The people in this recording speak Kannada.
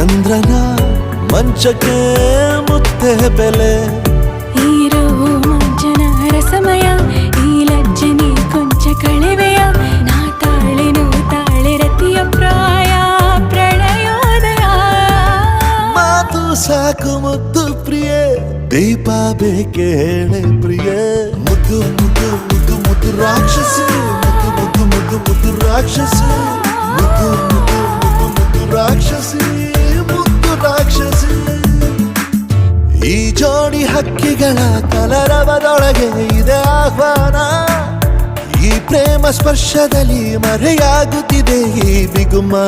ಚಂದ್ರನ ಮಂಚಕ್ಕೆ ಮುತ್ತೆ ಬೆಲೆ ಹೀರೋ ಮಂಚನ ರಸಮಯ ಈ ಲಜ್ಜನಿ ಕೊಂಚ ಕಳೆವೆಯ ನಾ ತಾಳೆ ರತಿಯ ಪ್ರಾಯ ಪ್ರಣಯೋದಯ ಮಾತು ಸಾಕು ಮುದ್ದು ಪ್ರಿಯೆ ದೀಪ ಬೇಕೆ ಹೇಳೆ ಪ್ರಿಯೆ ಮುದ್ದು ಮುದ್ದು ಮುದ್ದು ಮುದ್ದು ರಾಕ್ಷಸಿ ಮುದ್ದು ಮುದ್ದು ಮುದ್ದು ಮುದ್ದು ರಾಕ್ಷಸಿ ಮುದ್ದು ಮುದ್ದು ಮುದ್ದು ಮುದ್ದು ರಾಕ್ಷಸಿ ಮುದ್ದು ರಾಕ್ಷಸಿ ಈ ಜೋಡಿ ಹಕ್ಕಿಗಳ ಕಲರವದೊಳಗೆ ಇದೆ ಆಹ್ವಾನ ಈ ಪ್ರೇಮ ಸ್ಪರ್ಶದಲ್ಲಿ ಮರೆಯಾಗುತ್ತಿದೆ ಈ ಬಿಗುಮಾನ